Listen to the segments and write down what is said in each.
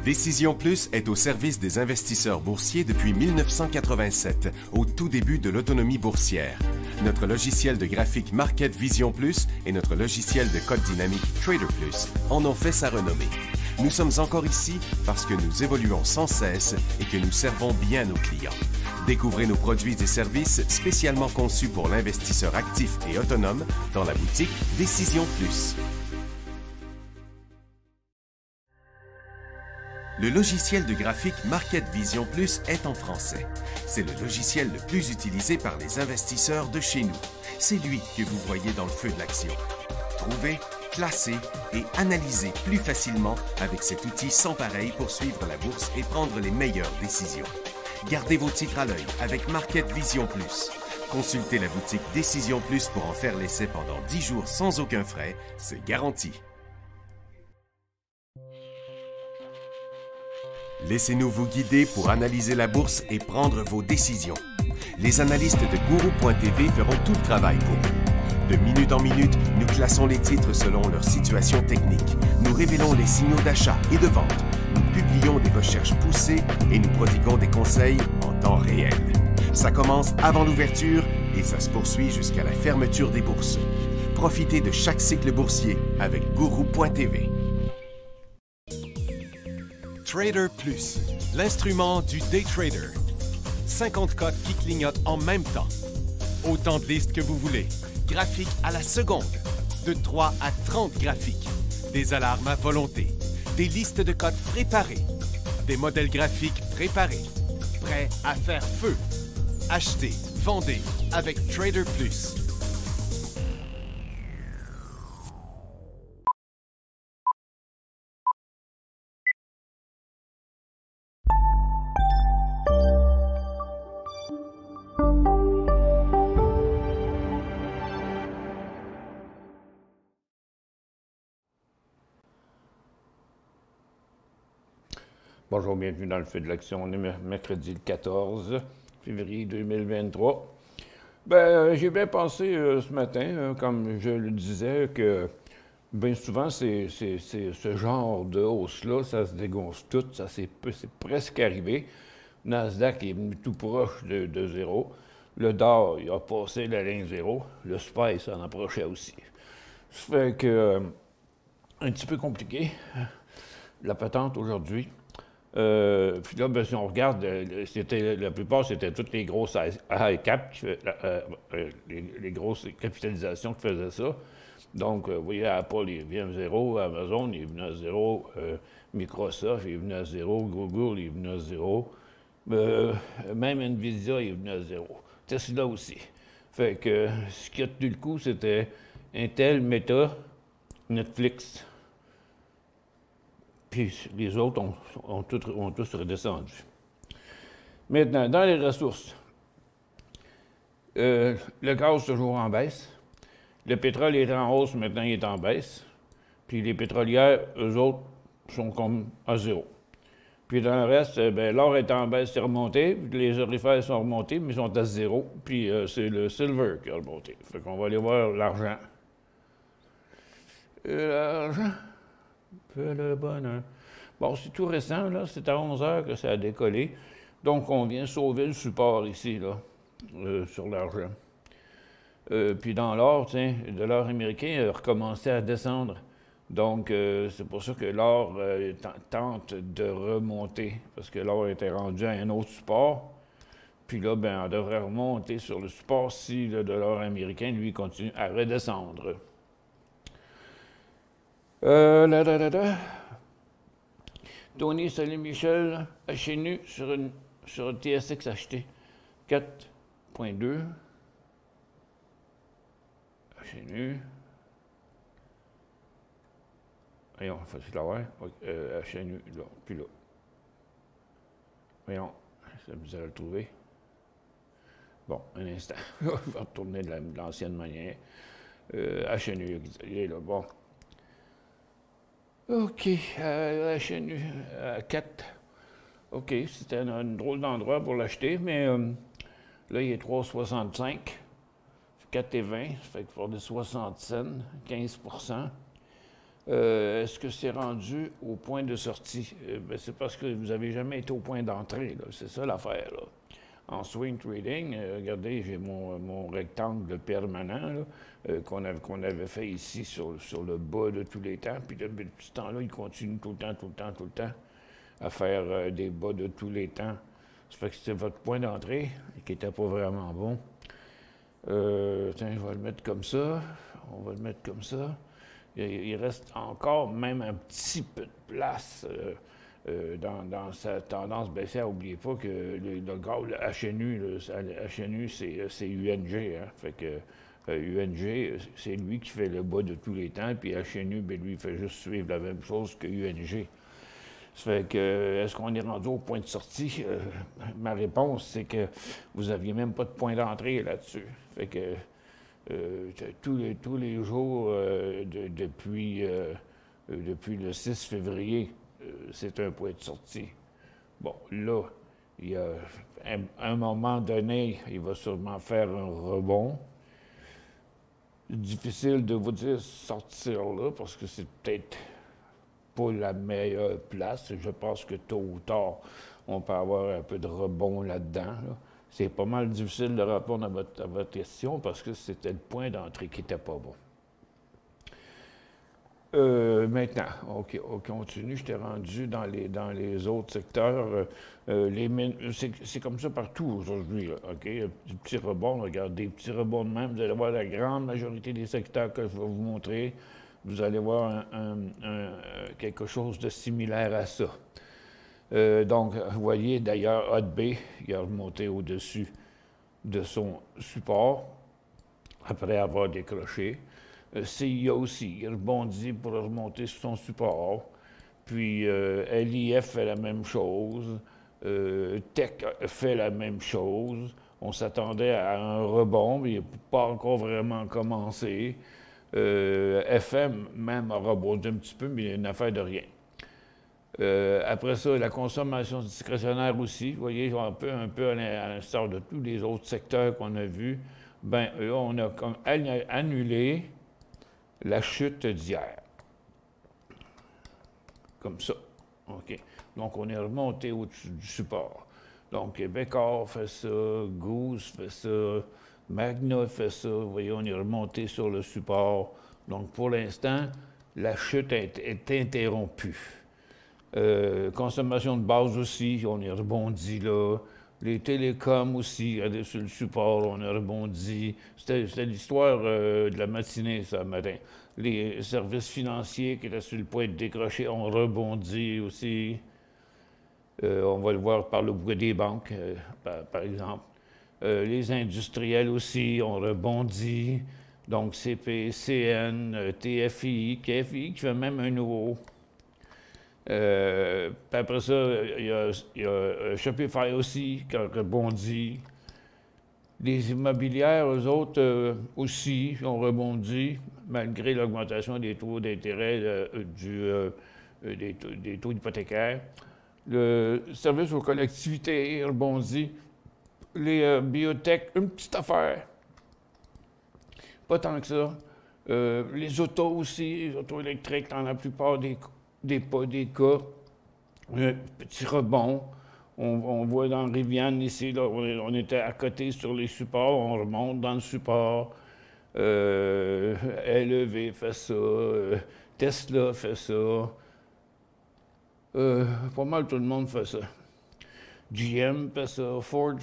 Décision Plus est au service des investisseurs boursiers depuis 1987, au tout début de l'autonomie boursière. Notre logiciel de graphique Market Vision Plus et notre logiciel de code dynamique Trader Plus en ont fait sa renommée. Nous sommes encore ici parce que nous évoluons sans cesse et que nous servons bien nos clients. Découvrez nos produits et services spécialement conçus pour l'investisseur actif et autonome dans la boutique Décision Plus. Le logiciel de graphique Market Vision Plus est en français. C'est le logiciel le plus utilisé par les investisseurs de chez nous. C'est lui que vous voyez dans le feu de l'action. Trouvez, classer et analyser plus facilement avec cet outil sans pareil pour suivre la bourse et prendre les meilleures décisions. Gardez vos titres à l'œil avec Market Vision Plus. Consultez la boutique Décision Plus pour en faire l'essai pendant 10 jours sans aucun frais, c'est garanti. Laissez-nous vous guider pour analyser la bourse et prendre vos décisions. Les analystes de Guru.tv feront tout le travail pour vous. De minute en minute, nous classons les titres selon leur situation technique. Nous révélons les signaux d'achat et de vente. Nous publions des recherches poussées et nous prodiguons des conseils en temps réel. Ça commence avant l'ouverture et ça se poursuit jusqu'à la fermeture des bourses. Profitez de chaque cycle boursier avec Guru.tv. Trader Plus, l'instrument du day trader. 50 cotes qui clignotent en même temps. Autant de listes que vous voulez. Graphiques à la seconde. De 3 à 30 graphiques. Des alarmes à volonté. Des listes de cotes préparées. Des modèles graphiques préparés. Prêts à faire feu. Achetez, vendez avec Trader Plus. Bonjour, bienvenue dans le feu de l'action. On est mercredi le 14 février 2023. J'ai bien pensé ce matin, comme je le disais, que bien souvent, c'est ce genre de hausse-là, ça se dégonce tout, c'est presque arrivé. Nasdaq est venu tout proche de zéro. Le DAR, il a passé la ligne zéro. Le SPY, ça en approchait aussi. Ça fait que, un petit peu compliqué, la patente aujourd'hui. Puis là, si on regarde, la plupart, c'était toutes les grosses high cap, les grosses capitalisations qui faisaient ça. Donc, vous voyez, Apple, il est venu à zéro, Amazon, il est venu à zéro, Microsoft, il est venu à zéro, Google, il est venu à zéro, même Nvidia, il est venu à zéro. Tesla aussi. Fait que ce qui a tenu le coup, c'était Intel, Meta, Netflix. Puis les autres ont tous redescendu. Maintenant, dans les ressources, le gaz est toujours en baisse. Le pétrole est en hausse, maintenant il est en baisse. Puis les pétrolières, eux autres, sont comme à zéro. Puis dans le reste, l'or est en baisse, c'est remonté. Puis les orifères sont remontés, mais ils sont à zéro. Puis c'est le silver qui a remonté. Fait qu'on va aller voir l'argent. L'argent. Le bonheur. Bon, c'est tout récent, là. C'est à 11 heures que ça a décollé. Donc, on vient sauver le support ici, là, sur l'argent. Puis dans l'or, tiens, le dollar américain a recommencé à descendre. Donc, c'est pour ça que l'or tente de remonter, parce que l'or était rendu à un autre support. Puis là, on devrait remonter sur le support si le dollar américain, lui, continue à redescendre. Tony Salut-Michel a chez nous sur un TSX acheté 4.2. Chez nous. Voyons, faut-il l'avoir? Chez nous, là, puis là. Voyons, c'est bizarre à le trouver. Bon, un instant. Je vais retourner de l'ancienne manière. HNU, il est là, bon. OK, HNU 4. OK, c'était un drôle d'endroit pour l'acheter, mais là, il est 3,65. 4,20, ça fait qu'il faut des 60 cents, 15 %. Est-ce que c'est rendu au point de sortie? Ben, c'est parce que vous n'avez jamais été au point d'entrée. C'est ça l'affaire. En swing trading, regardez, j'ai mon rectangle permanent qu'on avait fait ici sur le bas de tous les temps. Puis depuis ce temps-là, il continue tout le temps à faire des bas de tous les temps. Ça fait que c'était votre point d'entrée qui n'était pas vraiment bon. Tiens, je vais le mettre comme ça. On va le mettre comme ça. Il reste encore même un petit peu de place dans sa tendance baissière. N'oubliez pas que le HNU, c'est UNG. Hein? Fait que UNG, c'est lui qui fait le bas de tous les temps, puis HNU, ben, lui, il fait juste suivre la même chose que UNG. Ça fait que, est-ce qu'on est rendu au point de sortie? Ma réponse, c'est que vous n'aviez même pas de point d'entrée là-dessus. Fait que tous les jours depuis le 6 février, c'est un point de sortie. Bon, là, il y a un moment donné, il va sûrement faire un rebond. Difficile de vous dire sortir là, parce que c'est peut-être pas la meilleure place. Je pense que tôt ou tard, on peut avoir un peu de rebond là-dedans. Là. C'est pas mal difficile de répondre à votre question parce que c'était le point d'entrée qui n'était pas bon. Maintenant, on continue. Je t'ai rendu dans les autres secteurs. C'est comme ça partout aujourd'hui. OK? Des petits rebonds, regardez, des petits rebonds de même. Vous allez voir la grande majorité des secteurs que je vais vous montrer. Vous allez voir quelque chose de similaire à ça. Donc, vous voyez d'ailleurs, HotB, il a remonté au-dessus de son support après avoir décroché. CIA aussi, il rebondit pour remonter sur son support. Puis LIF fait la même chose. Tech fait la même chose. On s'attendait à un rebond, mais il n'a pas encore vraiment commencé. FM même a rebondi un petit peu, mais il y a une affaire de rien. Après ça, la consommation discrétionnaire aussi, vous voyez, un peu à l'instar de tous les autres secteurs qu'on a vus, bien là, on a comme annulé la chute d'hier. Comme ça. OK. Donc, on est remonté au-dessus du support. Donc, Bécor fait ça, Goose fait ça, Magna fait ça. Vous voyez, on est remonté sur le support. Donc, pour l'instant, la chute est interrompue. Consommation de base aussi, on est rebondi là. Les télécoms aussi, sur le support, on a rebondi. C'était l'histoire de la matinée, ça, matin. Les services financiers qui étaient sur le point de décrocher ont rebondi aussi. On va le voir par le bouquet des banques, par exemple. Les industriels aussi ont rebondi. Donc, CP, CN, TFI, KFI qui fait même un nouveau. Puis après ça, il y a Shopify aussi qui a rebondi. Les immobilières, eux autres, aussi ont rebondi, malgré l'augmentation des taux d'intérêt des taux hypothécaires. Le service aux collectivités rebondit. Les biotech, une petite affaire. Pas tant que ça. Les autos aussi, les autos électriques, dans la plupart des cas, un petit rebond. On voit dans Rivian ici, là, on était à côté sur les supports, on remonte dans le support. LEV fait ça, Tesla fait ça. Pas mal tout le monde fait ça. GM fait ça, Ford,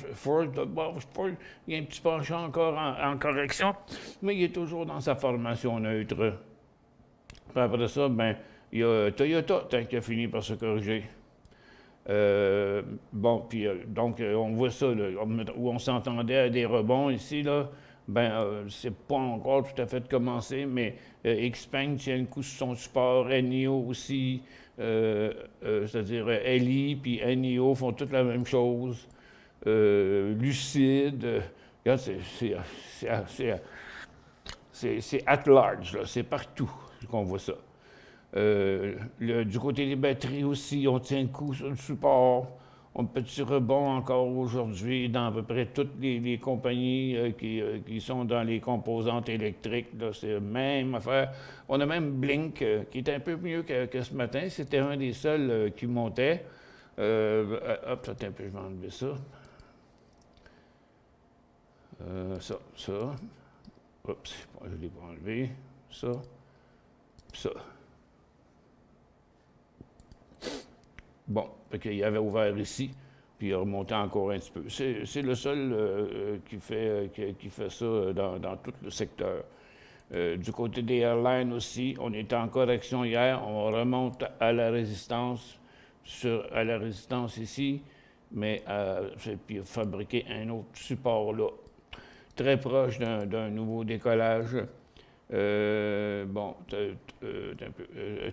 il y a un petit penchant encore en correction, mais il est toujours dans sa formation neutre. Puis après ça, ben, il y a Toyota qui a fini par se corriger. Bon, puis donc, on voit ça, là, où on s'entendait à des rebonds ici, là, c'est pas encore tout à fait commencé, mais Xpeng tient le coup sur son support, NIO aussi, c'est-à-dire LI puis NIO font toutes la même chose. Lucide, regarde, c'est at large, c'est partout qu'on voit ça. Du côté des batteries aussi, on tient le coup sur le support. un petit rebond encore aujourd'hui dans à peu près toutes les compagnies qui sont dans les composantes électriques. C'est la même affaire. On a même Blink qui est un peu mieux que ce matin. C'était un des seuls qui montait. Hop, attends un peu, je vais enlever ça. Ça. Oups, je ne l'ai pas enlevé. Ça. Bon, il avait ouvert ici, puis il a remonté encore un petit peu. C'est le seul qui fait ça dans tout le secteur. Du côté des airlines aussi, on était en correction hier, on remonte à la résistance, ici, mais puis fabriquer un autre support là, très proche d'un nouveau décollage.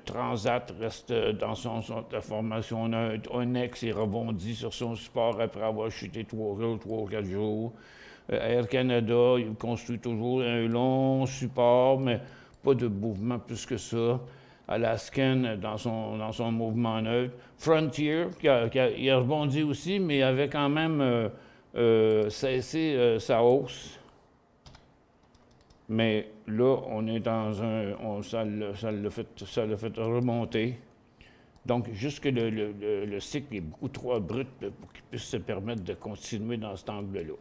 Transat reste dans sa formation neutre. Onex est rebondi sur son support après avoir chuté 3 ou 4 jours. Air Canada, il construit toujours un long support, mais pas de mouvement plus que ça. Alaskan dans son mouvement neutre. Frontier, il a rebondi aussi, mais avait quand même cessé sa hausse. Mais là, on est dans ça l'a fait remonter. Donc, juste que le cycle est beaucoup trop abrupt pour qu'il puisse se permettre de continuer dans cet angle-là.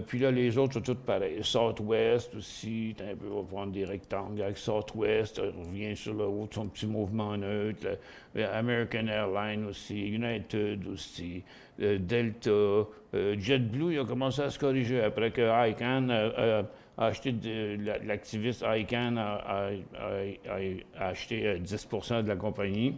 Puis là, les autres sont tous pareils. Southwest aussi, un peu, on va prendre des rectangles avec Southwest, revient sur le haut de son petit mouvement neutre. American Airlines aussi, United aussi, Delta, JetBlue, il a commencé à se corriger après que ICANN a acheté, l'activiste ICANN a acheté 10% de la compagnie.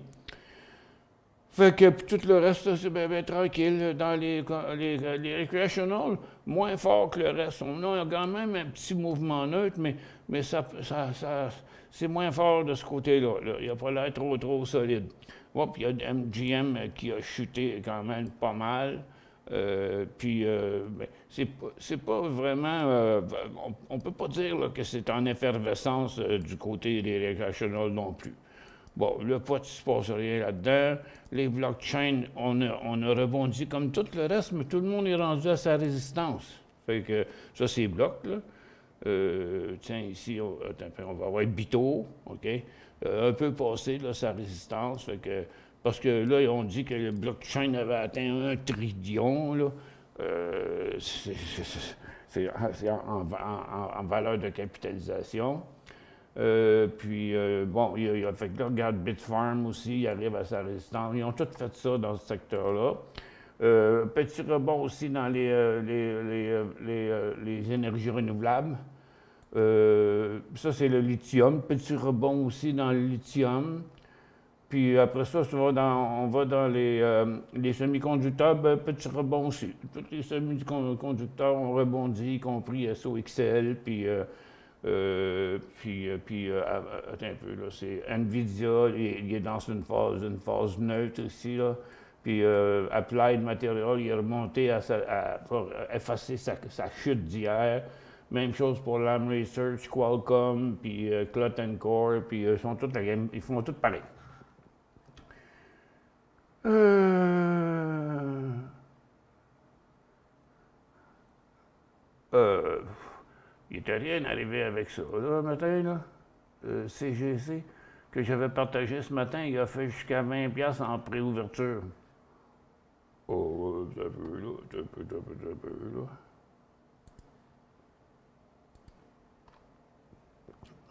Fait que tout le reste, c'est bien tranquille. Dans les recreational, moins fort que le reste. On a quand même un petit mouvement neutre, mais c'est moins fort de ce côté-là. Il n'a pas l'air trop solide. Bon, puis il y a MGM qui a chuté quand même pas mal. C'est pas vraiment... on ne peut pas dire là, que c'est en effervescence du côté des recreational non plus. Bon, là, il ne se passe rien là-dedans. Les blockchains, on a rebondi comme tout le reste, mais tout le monde est rendu à sa résistance. Fait que ça, c'est bloc, là. Tiens, ici, on va avoir Bito, OK? Un peu passé, là, sa résistance. Fait que, parce que là, on dit que le blockchain avait atteint 1 trillion, là. C'est en valeur de capitalisation. Bon, il a fait que là, regarde Bitfarm aussi, il arrive à sa résistance. Ils ont tous fait ça dans ce secteur-là. Petit rebond aussi dans les énergies renouvelables. Ça, c'est le lithium. Petit rebond aussi dans le lithium. Puis après ça, on va dans les semi-conducteurs, petit rebond aussi. Tous les semi-conducteurs ont rebondi, y compris SOXL, attends un peu, là, c'est NVIDIA, il est dans une phase neutre ici, là. Puis Applied Materials, il est remonté pour effacer sa chute d'hier. Même chose pour Lam Research, Qualcomm, puis Clot & Core, puis ils font tout pareil. Il n'était rien arrivé avec ça, là, le matin, là. CGC, que j'avais partagé ce matin, il a fait jusqu'à 20$ en préouverture. Oh, un peu,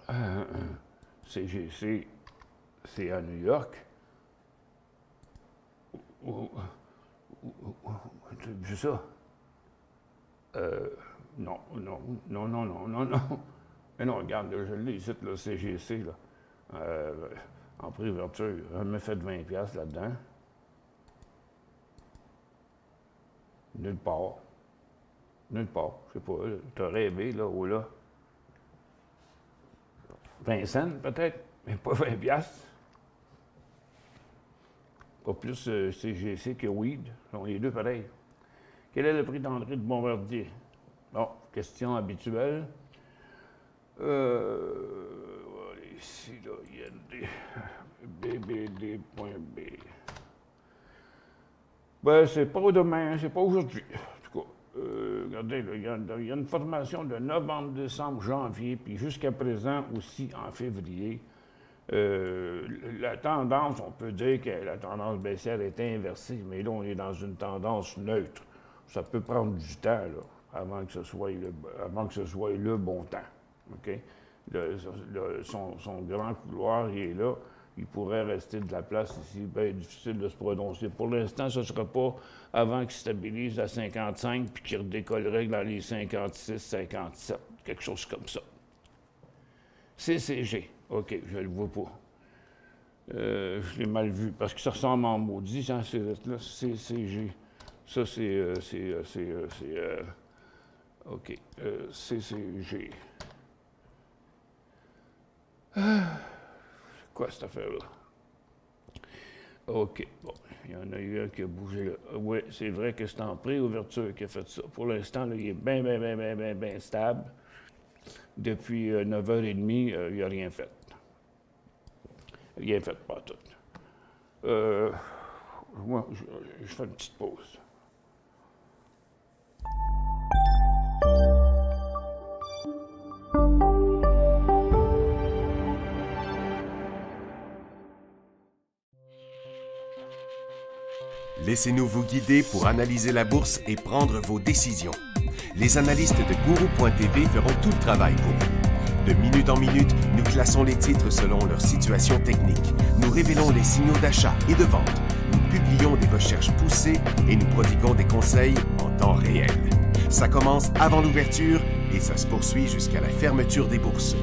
là. CGC, c'est à New York. Tu as vu ça? Non. Mais non, regarde, là, je l'ai ici, le CGC, là, en préouverture. Elle m'a fait 20$ là-dedans. Nulle part. Je sais pas, t'as rêvé, là, ou là. 20 cents, peut-être, mais pas 20$. Pas plus CGC que Weed. Sont les deux pareils. Quel est le prix d'entrée de Bombardier? Bon, question habituelle. Ici, là, il y a BBD.B. Ben, c'est pas demain, c'est pas aujourd'hui. En tout cas, regardez, là, il y a une formation de novembre, décembre, janvier, puis jusqu'à présent aussi en février. La tendance, on peut dire que la tendance baissière est inversée, mais là, on est dans une tendance neutre. Ça peut prendre du temps, là, avant que ce soit le bon temps. OK? Son grand couloir, il est là. Il pourrait rester de la place ici. Bien difficile de se prononcer. Pour l'instant, ce ne sera pas avant qu'il stabilise à 55 puis qu'il redécollerait dans les 56, 57, quelque chose comme ça. CCG. OK, je ne le vois pas. Je l'ai mal vu parce que ça ressemble en maudit, hein, ces lettres-là. CCG. Ça, OK. CCG. Quoi cette affaire-là? OK. Bon, il y en a eu un qui a bougé là. Oui, c'est vrai que c'est en pré-ouverture qui a fait ça. Pour l'instant, il est bien stable. Depuis 9h30, il n'a rien fait. Rien fait, pas tout. Moi, je fais une petite pause. Laissez-nous vous guider pour analyser la bourse et prendre vos décisions. Les analystes de Gourou.tv feront tout le travail pour vous. De minute en minute, nous classons les titres selon leur situation technique. Nous révélons les signaux d'achat et de vente. Nous publions des recherches poussées et nous prodiguons des conseils en temps réel. Ça commence avant l'ouverture et ça se poursuit jusqu'à la fermeture des bourses.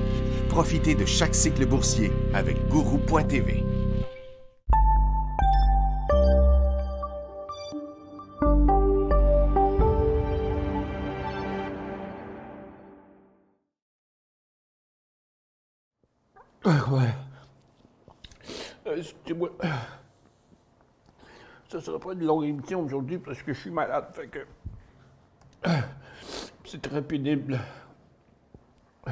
Profitez de chaque cycle boursier avec Gourou.tv. Ouais. Excusez-moi. Ça ne sera pas une longue émission aujourd'hui parce que je suis malade. Fait que. C'est très pénible. Je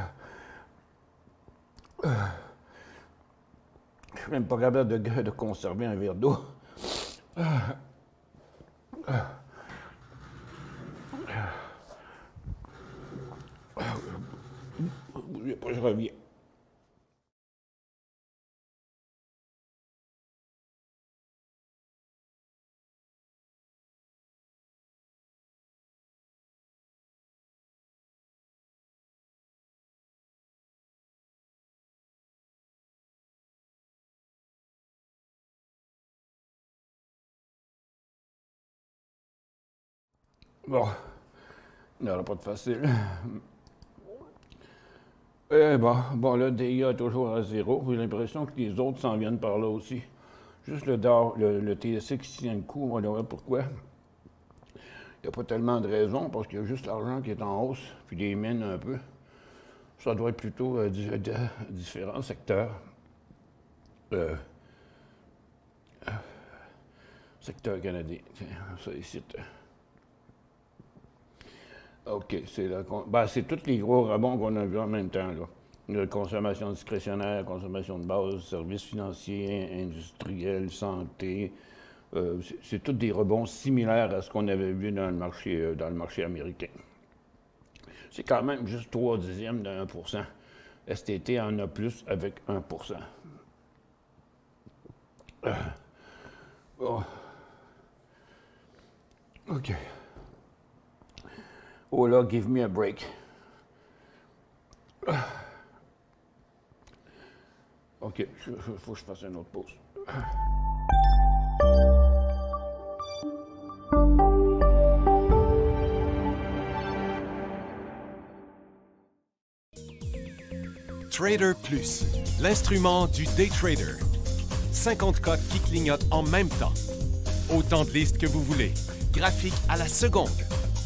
suis même pas capable de conserver un verre d'eau. Bougez pas, je reviens. Bon, il n'y aura pas de facile. Bon, le DIA est toujours à zéro. J'ai l'impression que les autres s'en viennent par là aussi. Juste le TSX qui tient le coup, on va voir pourquoi. Il n'y a pas tellement de raisons, parce qu'il y a juste l'argent qui est en hausse, puis les mines un peu. Ça doit être plutôt différents secteurs. Secteur canadien. Ça ici. OK, c'est tous les gros rebonds qu'on a vus en même temps, là. Consommation discrétionnaire, consommation de base, services financiers, industriels, santé. C'est tous des rebonds similaires à ce qu'on avait vu dans le marché américain. C'est quand même juste 3/10 de 1%. STT en a plus avec 1%. Oh. OK. Oh là, give me a break. OK, il faut que je fasse une autre pause. Trader Plus, l'instrument du day trader. 50 cotes qui clignotent en même temps. Autant de listes que vous voulez. Graphiques à la seconde.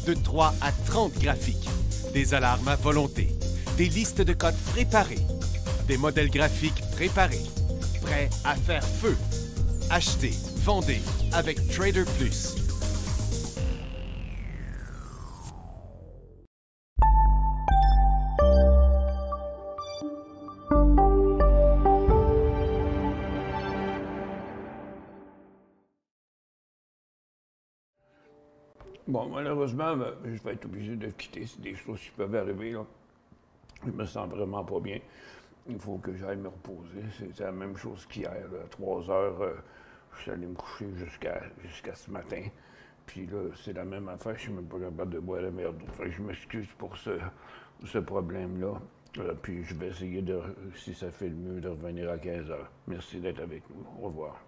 De 3 à 30 graphiques. Des alarmes à volonté. Des listes de cotes préparées. Des modèles graphiques préparés. Prêts à faire feu. Achetez, vendez avec Trader Plus. Bon, malheureusement, ben, je vais être obligé de quitter. C'est des choses qui peuvent arriver, là. Je me sens vraiment pas bien. Il faut que j'aille me reposer. C'est la même chose qu'hier. À 3 heures, je suis allé me coucher jusqu'à ce matin. Puis là, c'est la même affaire. Je suis même pas capable de boire la merde. Enfin, je m'excuse pour ce problème-là. Puis je vais essayer, si ça fait le mieux, de revenir à 15 heures. Merci d'être avec nous. Au revoir.